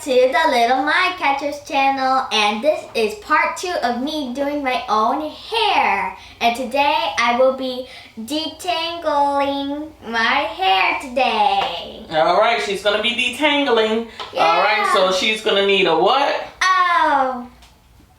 to the Little Mind Catchers channel, and this is part 2 of me doing my own hair. And today I will be detangling my hair today. Alright, she's going to be detangling. Yeah. Alright, so she's going to need a what? Oh,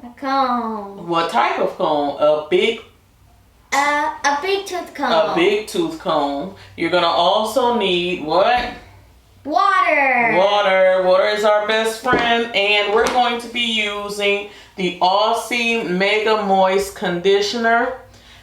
a comb. What type of comb? A big tooth comb. A big tooth comb. You're going to also need what? Water. Water is our best friend, and we're going to be using the Aussie Mega Moist Conditioner.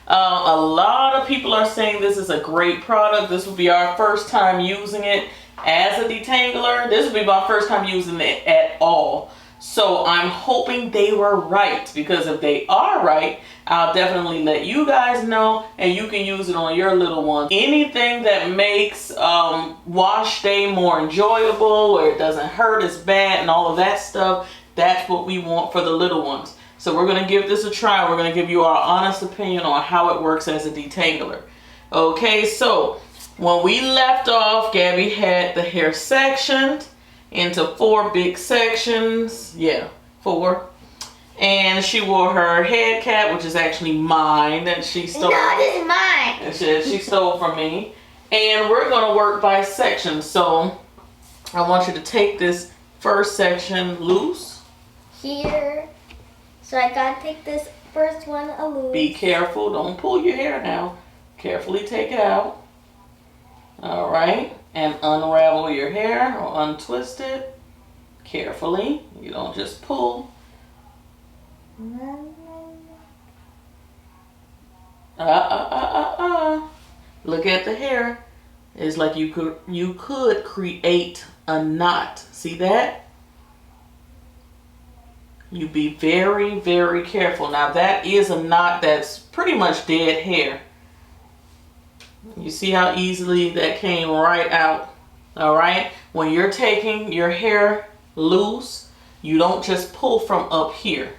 A lot of people are saying this is a great product. This will be our first time using it as a detangler. This will be my first time using it at all. So I'm hoping they were right, because if they are right, I'll definitely let you guys know, and you can use it on your little one. Anything that makes wash day more enjoyable, where it doesn't hurt as bad and all of that stuff, that's what we want for the little ones. So we're going to give this a try. We're going to give you our honest opinion on how it works as a detangler. Okay, so when we left off, Gabby had the hair sectioned into 4 big sections. Yeah, 4. And she wore her head cap, which is actually mine, that she stole. No, this is mine. She stole from me. And we're going to work by section. So I want you to take this first section loose. Here. So I gotta take this first one loose. Be careful. Don't pull your hair now. Carefully take it out. All right. And unravel your hair or untwist it carefully. You don't just pull. Look at the hair. It's like you could create a knot. See that? You be very, very careful. Now that is a knot that's pretty much dead hair. You see how easily that came right out. All right. When you're taking your hair loose, you don't just pull from up here.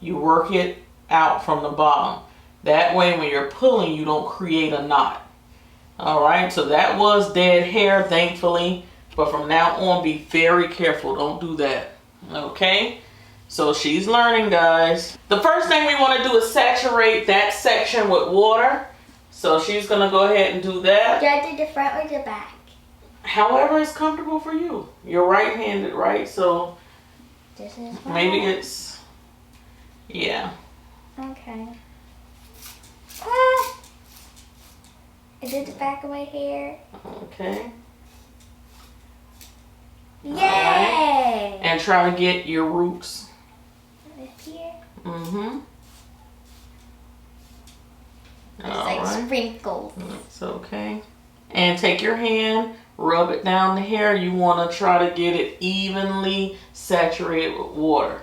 You work it out from the bottom. That way, when you're pulling, you don't create a knot. All right. So that was dead hair, thankfully. But from now on, be very careful. Don't do that. Okay. So she's learning, guys. The first thing we want to do is saturate that section with water. So she's going to go ahead and do that. Do I do the front or the back? However is comfortable for you. You're right-handed, right? So this is maybe it's, yeah. Okay. I did the back of my hair. Okay. Yay! Right. And try to get your roots. Here. Mm-hmm. It's like sprinkles. It's okay. And take your hand, rub it down the hair. You want to try to get it evenly saturated with water.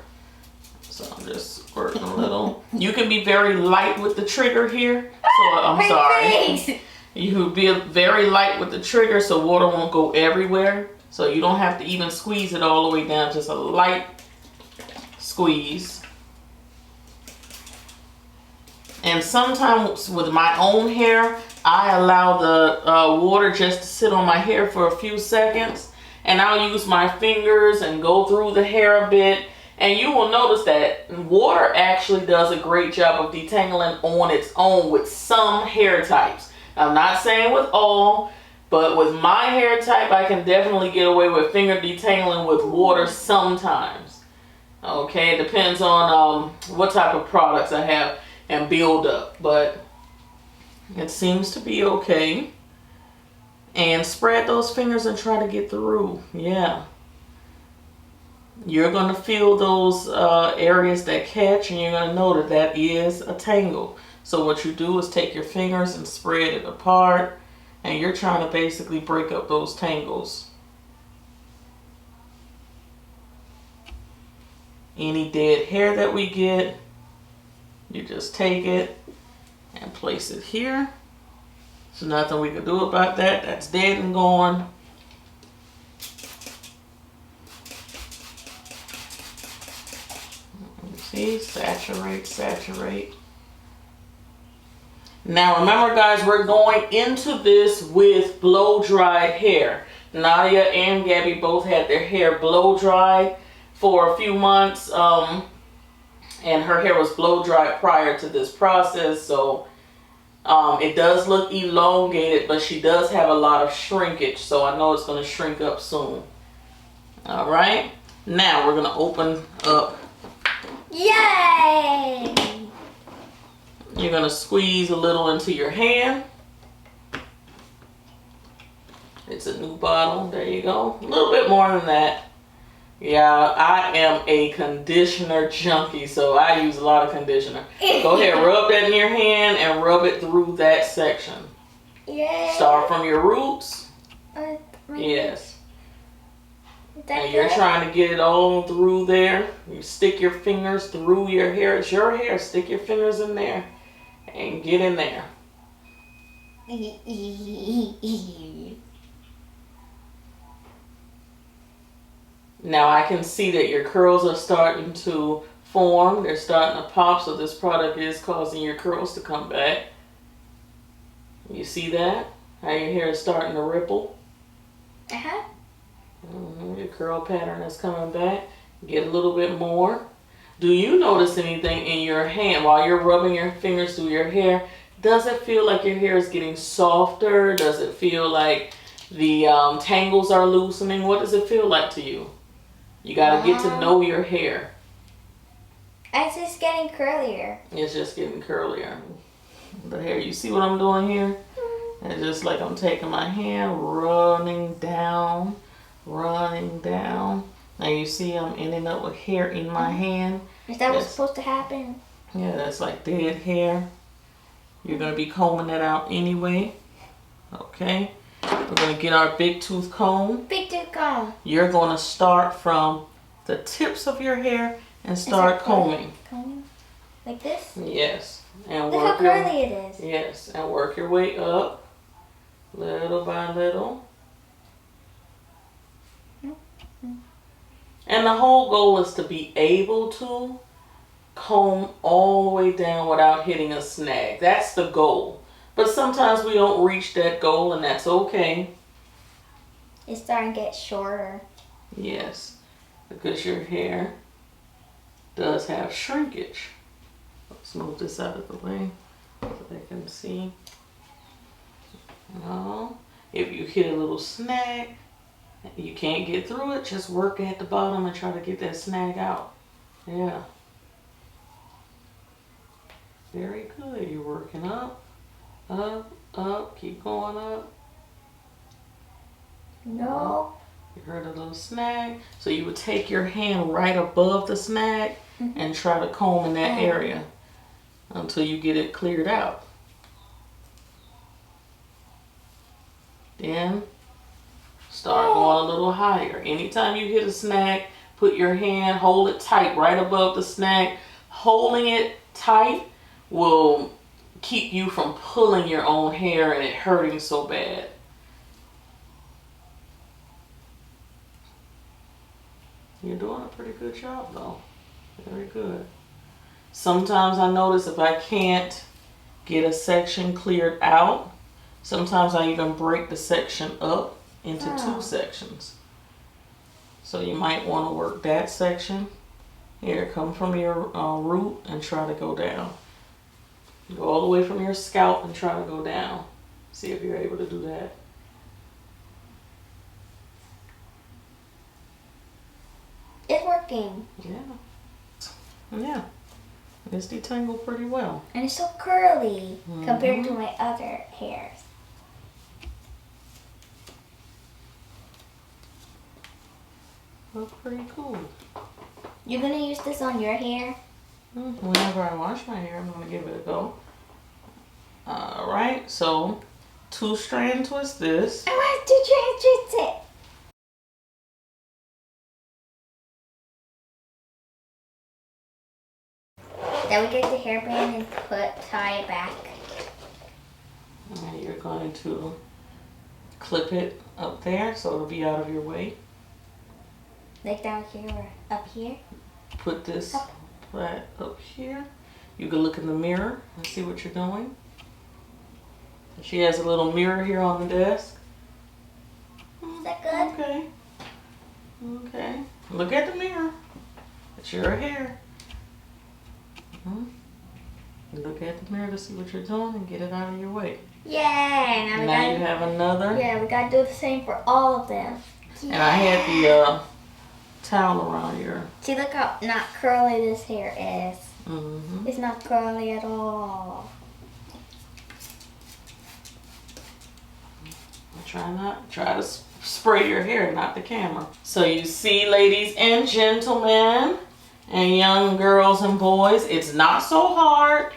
So I'm just squirting a little. You can be very light with the trigger here. So I'm sorry. You be very light with the trigger so water won't go everywhere. So you don't have to even squeeze it all the way down. Just a light squeeze. And sometimes with my own hair, I allow the water just to sit on my hair for a few seconds. And I'll use my fingers and go through the hair a bit. And you will notice that water actually does a great job of detangling on its own with some hair types. I'm not saying with all, but with my hair type, I can definitely get away with finger detangling with water sometimes. Okay, it depends on what type of products I have and build up, but it seems to be okay. And spread those fingers and try to get through. Yeah. You're going to feel those areas that catch, and you're going to know that that is a tangle. So what you do is take your fingers and spread it apart, and you're trying to basically break up those tangles. Any dead hair that we get, you just take it and place it here. There's nothing we can do about that. That's dead and gone. See, saturate, saturate. Now remember, guys, we're going into this with blow dried hair. Nadia and Gabby both had their hair blow dried for a few months. And her hair was blow dried prior to this process. So it does look elongated, but she does have a lot of shrinkage. So I know it's going to shrink up soon. All right. Now we're going to open up. Yay! You're going to squeeze a little into your hand. It's a new bottle. There you go. A little bit more than that. Yeah, I am a conditioner junkie, so I use a lot of conditioner. Go ahead, rub that in your hand and rub it through that section. Yay! Start from your roots. Yes. And you're Good? trying to get it all through there. You stick your fingers through your hair. It's your hair. Stick your fingers in there and get in there. Now I can see that your curls are starting to form. They're starting to pop, so this product is causing your curls to come back. You see that? How your hair is starting to ripple? Uh-huh. Your curl pattern is coming back. Get a little bit more. Do you notice anything in your hand while you're rubbing your fingers through your hair? Does it feel like your hair is getting softer? Does it feel like the tangles are loosening? What does it feel like to you? You got to get to know your hair. It's just getting curlier. It's just getting curlier. The hair, you see what I'm doing here? It's just like I'm taking my hand, running down. Now you see I'm ending up with hair in my hand. Is that what's supposed to happen? Yeah, that's like dead hair. You're going to be combing that out anyway. Okay. We're going to get our big tooth comb. Big tooth comb. You're going to start from the tips of your hair and start combing. Combing? Like this? Yes. And look how curly it is. Yes. And work your way up. Little by little. And the whole goal is to be able to comb all the way down without hitting a snag. That's the goal. But sometimes we don't reach that goal, and that's okay. It's starting to get shorter. Yes, because your hair does have shrinkage. Let's move this out of the way so they can see. No. If you hit a little snag, you can't get through it, just work at the bottom and try to get that snag out. Yeah. Very good. You're working up, up, keep going up. No. You heard a little snag. So you would take your hand right above the snag and try to comb in that area until you get it cleared out. Then start going a little higher. Anytime you hit a snag, put your hand, hold it tight right above the snag. Holding it tight will keep you from pulling your own hair and it hurting so bad. You're doing a pretty good job though. Very good. Sometimes I notice if I can't get a section cleared out, sometimes I even break the section up into two sections. So you might want to work that section. Here, come from your root and try to go down. Go all the way from your scalp and try to go down. See if you're able to do that. It's working. Yeah. It's detangled pretty well. And it's so curly compared to my other hairs. Looks pretty cool. You're going to use this on your hair? Whenever I wash my hair, I'm going to give it a go. Alright, so 2-strand twist this. I want to twist it. Then we get the hairband and tie it back. And you're going to clip it up there so it'll be out of your way. Like down here or up here? Put this plait up here. You can look in the mirror and see what you're doing. She has a little mirror here on the desk. Is that okay. Okay. Look at the mirror. It's your hair. Look at the mirror to see what you're doing and get it out of your way. Yay! Now you have another. Yeah, we gotta do the same for all of them. And I had the towel around your. See, look how not curly this hair is. Mm-hmm. It's not curly at all. Try to spray your hair, not the camera. So you see, ladies and gentlemen, and young girls and boys, it's not so hard.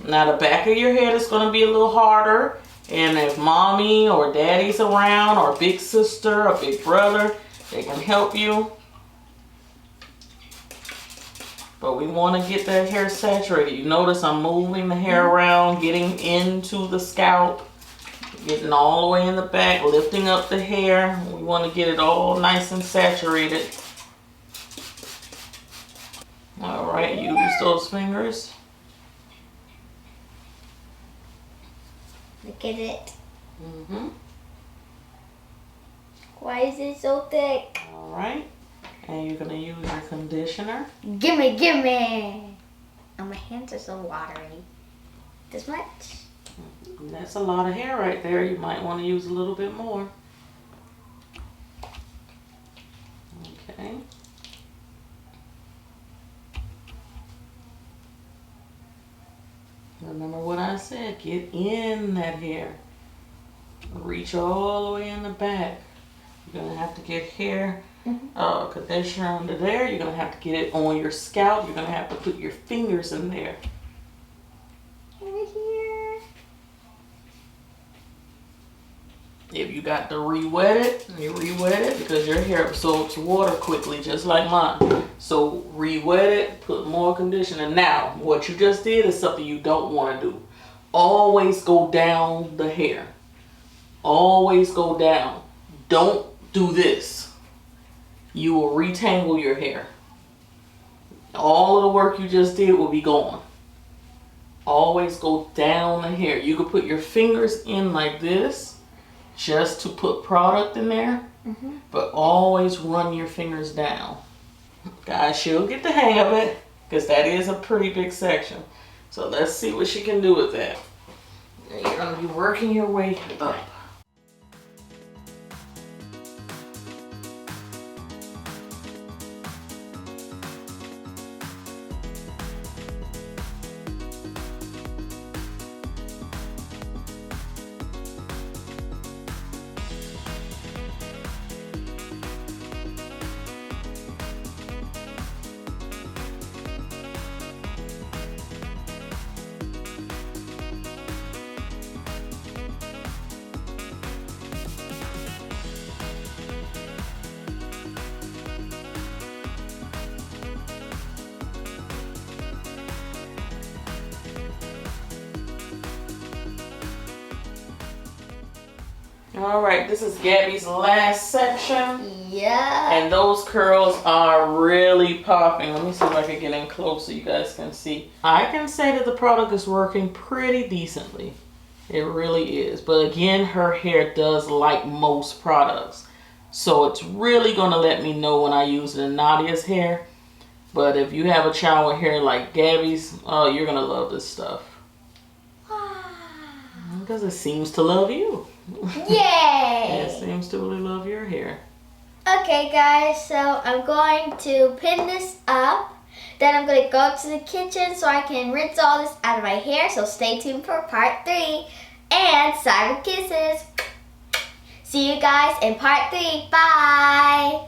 Now the back of your head is going to be a little harder. And if mommy or daddy's around, or big sister or big brother, they can help you. But we want to get that hair saturated. You notice I'm moving the hair around, getting into the scalp, getting all the way in the back, lifting up the hair. We want to get it all nice and saturated. All right, use those fingers. Look at it. Mm-hmm. Why is it so thick? All right. And you're going to use your conditioner. Gimme, gimme. Oh, my hands are so watery. This much? That's a lot of hair right there. You might want to use a little bit more. Okay. Remember what I said. Get in that hair. Reach all the way in the back. You're going to have to get hair conditioner under there. You're going to have to get it on your scalp. You're going to have to put your fingers in there. Right here. If you got to re-wet it, you re-wet it because your hair absorbs water quickly, just like mine. So re-wet it, put more conditioner. Now, what you just did is something you don't want to do. Always go down the hair. Always go down. Don't do this. You will retangle your hair. All of the work you just did will be gone. Always go down the hair. You can put your fingers in like this just to put product in there, but always run your fingers down. Guys, she'll get the hang of it because that is a pretty big section. So let's see what she can do with that. You're going to be working your way up. All right, this is Gabby's last section. Yeah. And those curls are really popping. Let me see if I can get in close so you guys can see. I can say that the product is working pretty decently. It really is. But again, her hair does like most products. So it's really going to let me know when I use it in Nadia's hair. But if you have a child with hair like Gabby's, oh, you're going to love this stuff. Because it seems to love you. Yay! It seems to really love your hair. Okay guys, so I'm going to pin this up. Then I'm going to go to the kitchen so I can rinse all this out of my hair. So stay tuned for part 3. And silent kisses. See you guys in part 3. Bye!